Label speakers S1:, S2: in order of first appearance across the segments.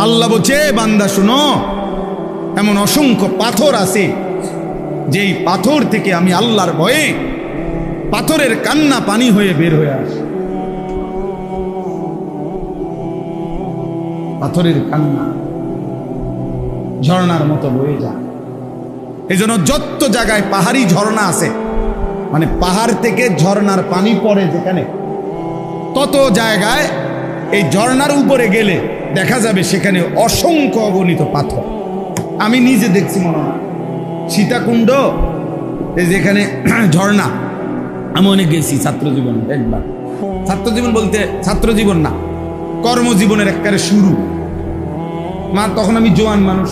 S1: আল্লাহ বলছে, বান্দা শুনো, এমন অসংখ্য পাথর আছে যেই পাথর থেকে আমি আল্লাহর ভয়ে পাথরের কান্না পানি হয়ে বের হয়ে আসে। পাথরের কান্না ঝর্ণার মতো বয়ে যায়। এই জন্য যত জায়গায় পাহাড়ি ঝর্ণা আছে, মানে পাহাড় থেকে ঝর্ণার পানি পড়ে যেখানে, তত জায়গায় এই ঝর্ণার উপরে গেলে দেখা যাবে সেখানে অসংখ্য অগণিত পাথর। আমি নিজে দেখছি, মনে হয় সীতাকুণ্ড, এই যেখানে ঝর্ণা, আমি অনেক গেছি ছাত্রজীবন। একবার ছাত্রজীবন বলতে ছাত্রজীবন না, কর্মজীবনের একবারে শুরু। তখন আমি জোয়ান মানুষ,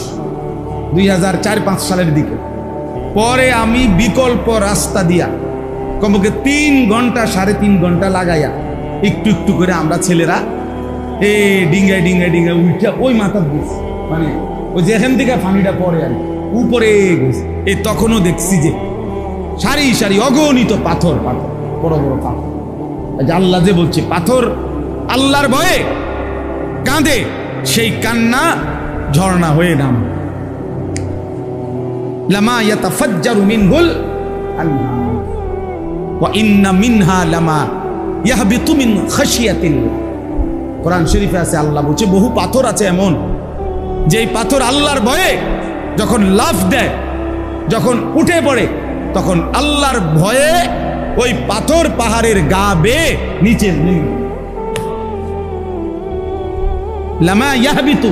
S1: 2004-05 সালের দিকে। পরে আমি বিকল্প রাস্তা দিয়া কমপক্ষে 3 ঘন্টা 3.5 ঘন্টা লাগাইয়া একটু একটু করে আমরা ছেলেরা ডিঙ্গায় ডিঙ্গায় ডিঙ্গায় উঠে ওই মাথার গেছি, মানে ওই যেখান থেকে পানিটা পড়ে আর উপরে গেছি। এই তখনও দেখছি যে সারি সারি অগণিত পাথর, পাথর বড় বড় পাথর। আল্লাহ যে বলছে পাথর আল্লাহর ভয়ে কাঁদে, সেই কান্না ঝর্ণা হয়ে নাম। লামা ইয়াতাফাজ্জারু মিনহুল আনহার ওয়া ইন্না মিনহা লামা ইয়াহবিতু মিন খাশিয়াতিল্লাহ। কোরআন শরীফে আছে, আল্লাহ বলছে বহু পাথর আছে এমন যেই পাথর আল্লাহর ভয়ে যখন লাফ দেয়, যখন উঠে পড়ে, তখন আল্লাহর ভয়ে ওই পাথর পাহাড়ের গা বেয়ে নিচে নেমে। লামা ইয়াহবিতু,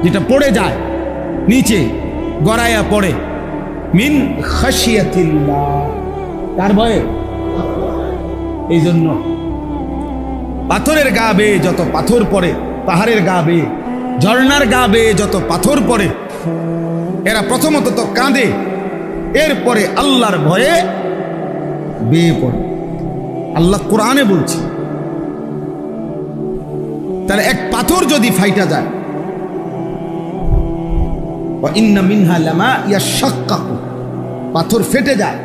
S1: যেটা পড়ে যায় নিচে গড়াইয়া পড়ে, মিন খাশিয়াতিল্লাহ, তার ভয়ে। এই জন্য পাথরের গা বেয়ে যত পাথর পড়ে, পাহাড়ের গা বেয়ে, ঝর্ণার গা বেয়ে যত পাথর পড়ে, এরা প্রথমত তো কাঁদে, এরপরে আল্লাহর ভয়ে বেয়ে পড়ে। আল্লাহ কোরআনে বলছে, তাহলে এক পাথর যদি ফাইটা যায়, ওয়া ইন্না মিনহা লামা ইয়াশাক্কাকু, পাথর ফেটে যায়,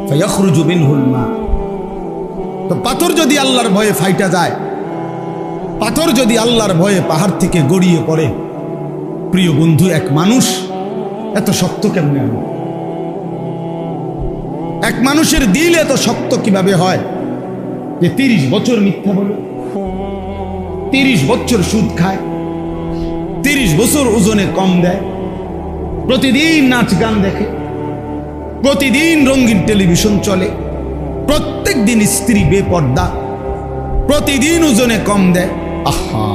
S1: ফায়াখরুজু মিনহুল মা। তো পাথর যদি আল্লাহর ভয়ে ফাইটা যায়, পাথর যদি আল্লাহর ভয়ে পাহাড় থেকে গড়িয়ে পড়ে, প্রিয় বন্ধু, এক মানুষ এত শক্ত কেমনে হয়? এক মানুষের দিল এত শক্ত কিভাবে হয় যে 30 বছর মিথ্যা বলে, 30 বছর সুদ খায়, 30 বছর ওজনে কম দেয়, প্রতিদিন নাচ গান দেখে, প্রতিদিন রঙিন টেলিভিশন চলে, প্রত্যেক দিন স্ত্রী বেপর্দা, প্রতিদিন ওজনে কম দেয়। আহা।